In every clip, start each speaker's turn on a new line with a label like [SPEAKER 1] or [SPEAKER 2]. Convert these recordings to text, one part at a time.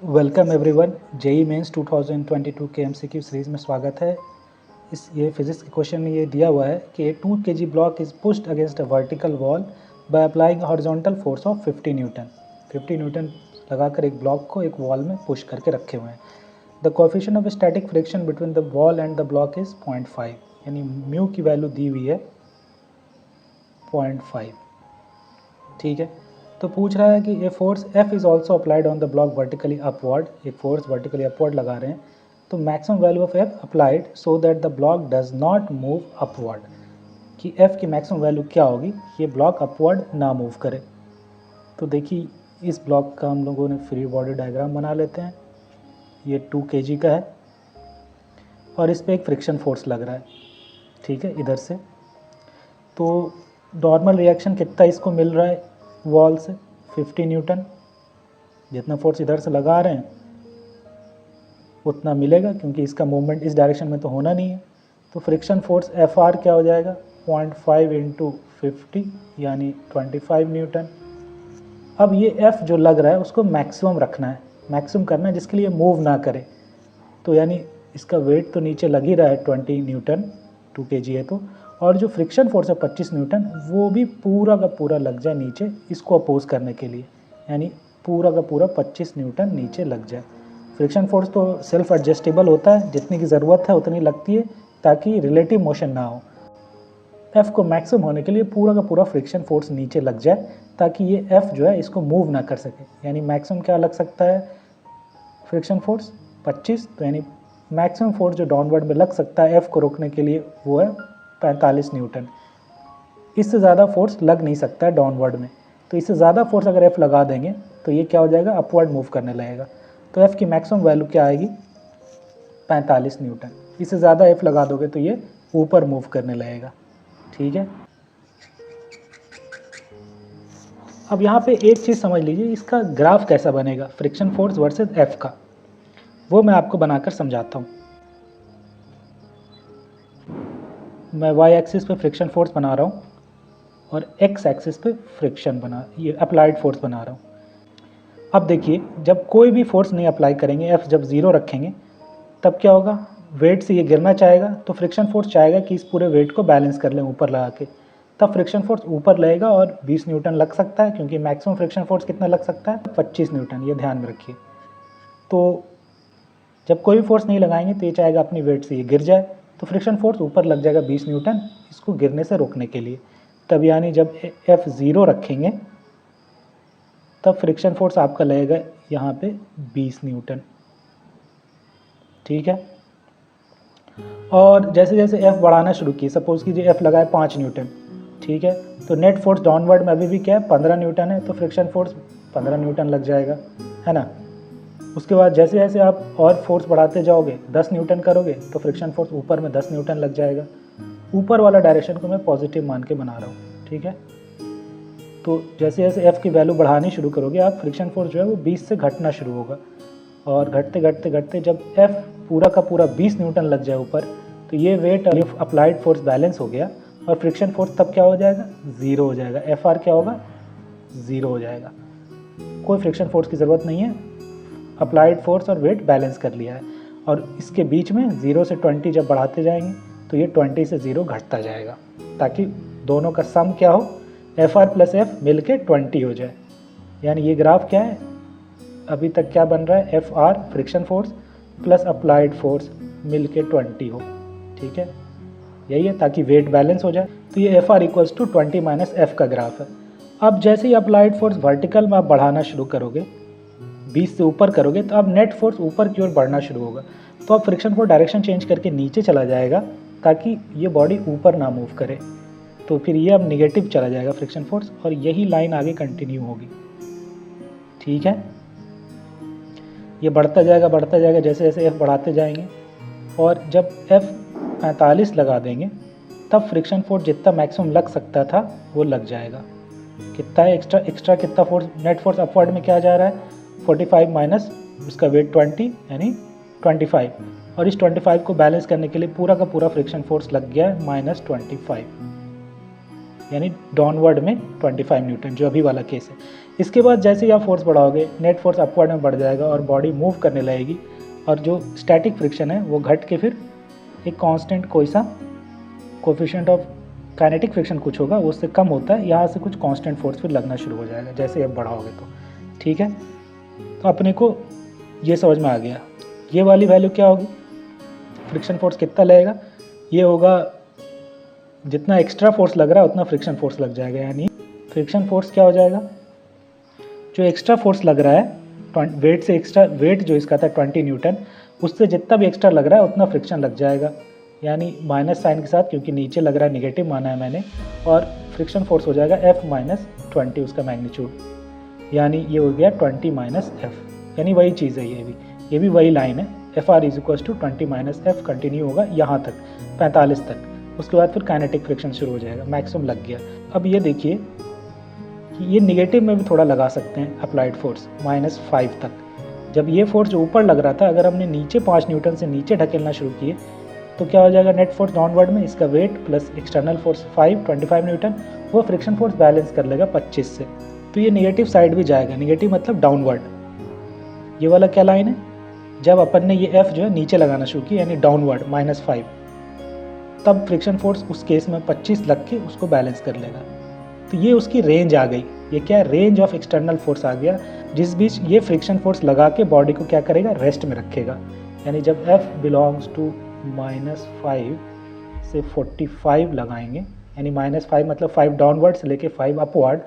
[SPEAKER 1] Welcome everyone. JEE mains 2022 के MCQ series में स्वागत है। ये फिजिक्स के क्वेश्चन में ये दिया हुआ है कि 2 kg block is pushed against a vertical wall by applying horizontal force of 50 Newton. 50 Newton लगाकर एक ब्लॉक को एक वॉल में पुश करके रखे हुए हैं। The coefficient of static friction between the wall and the block is 0.5, यानी म्यू की वैल्यू दी हुई है 0.5। ठीक है, तो पूछ रहा है कि a force F is also applied on the block vertically upward. एक फोर्स वर्टिकली अपवर्ड लगा रहे हैं, तो maximum value of F applied so that the block does not move upward, कि F की मैक्सिमम वैल्यू क्या होगी, ये ब्लॉक अपवर्ड ना मूव करे। तो देखिए इस ब्लॉक का हम लोगों ने फ्री बॉडी डायग्राम बना लेते हैं। ये 2 kg का है और इस पर एक फ्रिक्शन फोर्स लग रहा है। ठीक है, इधर से तो नॉर्मल रिएक्शन कितना इसको मिल रहा है वॉल से, 50 न्यूटन। जितना फोर्स इधर से लगा रहे हैं उतना मिलेगा, क्योंकि इसका मूवमेंट इस डायरेक्शन में तो होना नहीं है। तो फ्रिक्शन फोर्स एफ आर क्या हो जाएगा, 0.5 इंटू 50 यानी 25 न्यूटन। अब ये एफ जो लग रहा है उसको मैक्सिमम रखना है, मैक्सिमम करना है जिसके लिए मूव ना करे। तो यानी इसका वेट तो नीचे लग ही रहा है 20 न्यूटन, 2 kg है तो, और जो फ्रिक्शन फोर्स है 25 न्यूटन वो भी पूरा का पूरा लग जाए नीचे इसको अपोज करने के लिए, यानी पूरा का पूरा 25 न्यूटन नीचे लग जाए। फ्रिक्शन फोर्स तो सेल्फ एडजस्टेबल होता है, जितनी की ज़रूरत है उतनी लगती है ताकि रिलेटिव मोशन ना हो। एफ़ को मैक्सिमम होने के लिए पूरा का पूरा फ्रिक्शन फोर्स नीचे लग जाए ताकि ये एफ़ जो है इसको मूव ना कर सके। यानी मैक्सिमम क्या लग सकता है फ्रिक्शन फोर्स 25, तो यानी मैक्सिमम फोर्स जो डाउनवर्ड में लग सकता है एफ़ को रोकने के लिए वो है 45 न्यूटन। इससे ज़्यादा फोर्स लग नहीं सकता है डाउनवर्ड में, तो इससे ज़्यादा फोर्स अगर एफ़ लगा देंगे तो ये क्या हो जाएगा, अपवर्ड मूव करने लगेगा। तो एफ़ की मैक्सिमम वैल्यू क्या आएगी, 45 न्यूटन। इससे ज़्यादा एफ़ लगा दोगे तो ये ऊपर मूव करने लगेगा। ठीक है, अब यहाँ पे एक चीज़ समझ लीजिए, इसका ग्राफ कैसा बनेगा फ्रिक्शन फोर्स वर्सेस एफ़ का, वो मैं आपको बनाकर समझाता हूँ। मैं वाई एक्सिस पे फ्रिक्शन फोर्स बना रहा हूँ और एक्स एक्सिस पे ये अप्लाइड फोर्स बना रहा हूँ। अब देखिए जब कोई भी फोर्स नहीं अप्लाई करेंगे, एफ जब ज़ीरो रखेंगे तब क्या होगा, वेट से ये गिरना चाहेगा तो फ्रिक्शन फोर्स चाहेगा कि इस पूरे वेट को बैलेंस कर लें ऊपर लगा के, तब फ्रिक्शन फोर्स ऊपर लगेगा और 20 न्यूटन लग सकता है, क्योंकि मैक्सिमम फ्रिक्शन फोर्स कितना लग सकता है, 25 न्यूटन, ये ध्यान में रखिए। तो जब कोई भी फोर्स नहीं लगाएंगे तो ये चाहेगा अपनी वेट से ये गिर जाए, तो फ्रिक्शन फोर्स ऊपर लग जाएगा 20 न्यूटन इसको गिरने से रोकने के लिए। तब यानी जब एफ ज़ीरो रखेंगे तब फ्रिक्शन फोर्स आपका लगेगा यहाँ पे 20 न्यूटन। ठीक है, और जैसे जैसे एफ बढ़ाना शुरू किए, सपोज कीजिए एफ लगाए 5 न्यूटन, ठीक है, तो नेट फोर्स डाउनवर्ड में अभी भी क्या है, 15 न्यूटन है, तो फ्रिक्शन फोर्स 15 न्यूटन लग जाएगा, है ना। उसके बाद जैसे जैसे आप और फोर्स बढ़ाते जाओगे, 10 न्यूटन करोगे तो फ्रिक्शन फोर्स ऊपर में 10 न्यूटन लग जाएगा। ऊपर वाला डायरेक्शन को मैं पॉजिटिव मान के बना रहा हूँ। ठीक है, तो जैसे जैसे एफ़ की वैल्यू बढ़ानी शुरू करोगे आप, फ्रिक्शन फोर्स जो है वो 20 से घटना शुरू होगा, और घटते घटते घटते जब एफ़ पूरा का पूरा 20 न्यूटन लग जाए ऊपर, तो ये वेट अप्लाइड फोर्स बैलेंस हो गया और फ्रिक्शन फोर्स तब क्या हो जाएगा, ज़ीरो हो जाएगा। एफ आर क्या होगा, ज़ीरो हो जाएगा। कोई फ्रिक्शन फोर्स की ज़रूरत नहीं है, अप्लाइड फोर्स और वेट बैलेंस कर लिया है। और इसके बीच में 0 से 20 जब बढ़ाते जाएंगे तो ये 20 से 0 घटता जाएगा, ताकि दोनों का सम क्या हो, एफ आर प्लस एफ मिल के 20 हो जाए। यानी ये ग्राफ क्या है, अभी तक क्या बन रहा है, F R friction force plus applied force मिल के 20 हो। ठीक है, यही है, ताकि वेट बैलेंस हो जाए। तो ये F R equals to 20 minus F का ग्राफ है। अब जैसे ही अप्लाइड फोर्स वर्टिकल में आप बढ़ाना शुरू करोगे, 20 से ऊपर करोगे, तो अब नेट फोर्स ऊपर की ओर बढ़ना शुरू होगा, तो अब फ्रिक्शन फोर्स डायरेक्शन चेंज करके नीचे चला जाएगा ताकि ये बॉडी ऊपर ना मूव करे। तो फिर ये अब निगेटिव चला जाएगा फ्रिक्शन फोर्स, और यही लाइन आगे कंटिन्यू होगी। ठीक है, ये बढ़ता जाएगा जैसे जैसे एफ बढ़ाते जाएंगे, और जब एफ 45 लगा देंगे तब फ्रिक्शन फोर्स जितना मैक्सिमम लग सकता था वो लग जाएगा। कितना है एक्स्ट्रा कितना फोर्स, नेट फोर्स अपवर्ड में क्या जा रहा है, 45 माइनस उसका वेट 20 यानी 25, और इस 25 को बैलेंस करने के लिए पूरा का पूरा फ्रिक्शन फोर्स लग गया है -25, यानी डाउनवर्ड में 25 न्यूटन, जो अभी वाला केस है। इसके बाद जैसे ही आप फोर्स बढ़ाओगे नेट फोर्स अपवर्ड में बढ़ जाएगा और बॉडी मूव करने लगेगी, और जो स्टैटिक फ्रिक्शन है वो घट के फिर एक कांस्टेंट कोई सा कोफिशिएंट ऑफ काइनेटिक फ्रिक्शन कुछ होगा, वो उससे कम होता है, यहाँ से कुछ कांस्टेंट फोर्स फिर लगना शुरू हो जाएगा जैसे आप बढ़ाओगे तो। ठीक है, तो अपने को ये समझ में आ गया। ये वाली वैल्यू क्या होगी, फ्रिक्शन फोर्स कितना लगेगा, ये होगा जितना एक्स्ट्रा फोर्स लग रहा है उतना फ्रिक्शन फोर्स लग जाएगा, यानी फ्रिक्शन फोर्स क्या हो जाएगा, जो एक्स्ट्रा फोर्स लग रहा है वेट से, एक्स्ट्रा वेट जो इसका था 20 न्यूटन, उससे जितना भी एक्स्ट्रा लग रहा है उतना फ्रिक्शन लग जाएगा, यानी माइनस साइन के साथ, क्योंकि नीचे लग रहा है नेगेटिव माना है मैंने, और फ्रिक्शन फोर्स हो जाएगा F माइनस 20 उसका मैग्नीट्यूड, यानी ये हो गया 20 माइनस एफ, यानी वही चीज़ है, ये भी वही लाइन है। F R is equal to 20 minus F continue होगा यहाँ तक 45 तक, उसके बाद फिर काइनेटिक फ्रिक्शन शुरू हो जाएगा, मैक्सिमम लग गया। अब ये देखिए कि ये निगेटिव में भी थोड़ा लगा सकते हैं अप्लाइड फोर्स -5 तक। जब ये फोर्स जो ऊपर लग रहा था, अगर हमने नीचे 5 न्यूटन से नीचे ढकेलना शुरू किए तो क्या हो जाएगा, नेट फोर्स डाउनवर्ड में इसका weight plus external force 25 Newton, वो फ्रिक्शन फोर्स बैलेंस कर लेगा 25 से, तो ये निगेटिव साइड भी जाएगा, निगेटिव मतलब डाउनवर्ड। ये वाला क्या लाइन है, जब अपन ने ये F जो है नीचे लगाना शुरू किया यानी डाउनवर्ड -5, तब फ्रिक्शन फोर्स उस केस में 25 लग के उसको बैलेंस कर लेगा। तो ये उसकी रेंज आ गई, ये क्या है, रेंज ऑफ एक्सटर्नल फोर्स आ गया, जिस बीच ये फ्रिक्शन फोर्स लगा के बॉडी को क्या करेगा, रेस्ट में रखेगा। यानी जब F बिलोंग्स टू -5 से 45 लगाएंगे, यानी -5 मतलब 5 डाउनवर्ड से लेके 5 अपवर्ड,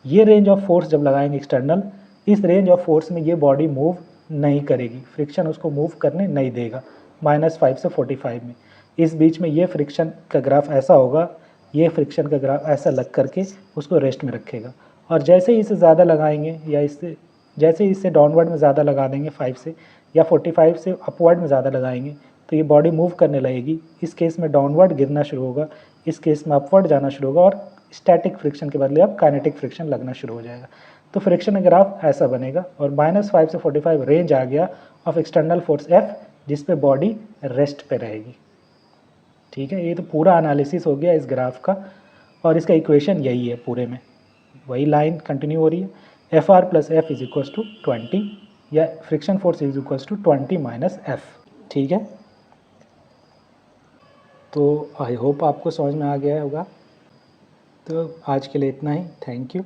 [SPEAKER 1] ये रेंज ऑफ फोर्स जब लगाएंगे एक्सटर्नल, इस रेंज ऑफ फोर्स में ये बॉडी मूव नहीं करेगी, फ्रिक्शन उसको मूव करने नहीं देगा -5 से 45 में। इस बीच में ये फ्रिक्शन का ग्राफ ऐसा होगा, ये फ्रिक्शन का ग्राफ ऐसा लग करके उसको रेस्ट में रखेगा। और जैसे ही इसे ज़्यादा लगाएंगे या इससे जैसे ही इससे डाउनवर्ड में ज़्यादा लगा देंगे 5 से, या 45 से अपवर्ड में ज़्यादा लगाएंगे, तो ये बॉडी मूव करने लगेगी। इस केस में डाउनवर्ड गिरना शुरू होगा, इस केस में अपवर्ड जाना शुरू होगा, और स्टैटिक फ्रिक्शन के बदले अब काइनेटिक फ्रिक्शन लगना शुरू हो जाएगा। तो फ्रिक्शन ग्राफ ऐसा बनेगा, और -5 से 45 रेंज आ गया ऑफ एक्सटर्नल फोर्स F, जिस पे बॉडी रेस्ट पे रहेगी। ठीक है, ये तो पूरा एनालिसिस हो गया इस ग्राफ का, और इसका इक्वेशन यही है, पूरे में वही लाइन कंटिन्यू हो रही है, F R plus F is equals to 20, या friction force is equals to 20 minus F. ठीक है, तो आई होप आपको समझ में आ गया होगा। तो आज के लिए इतना ही, थैंक यू।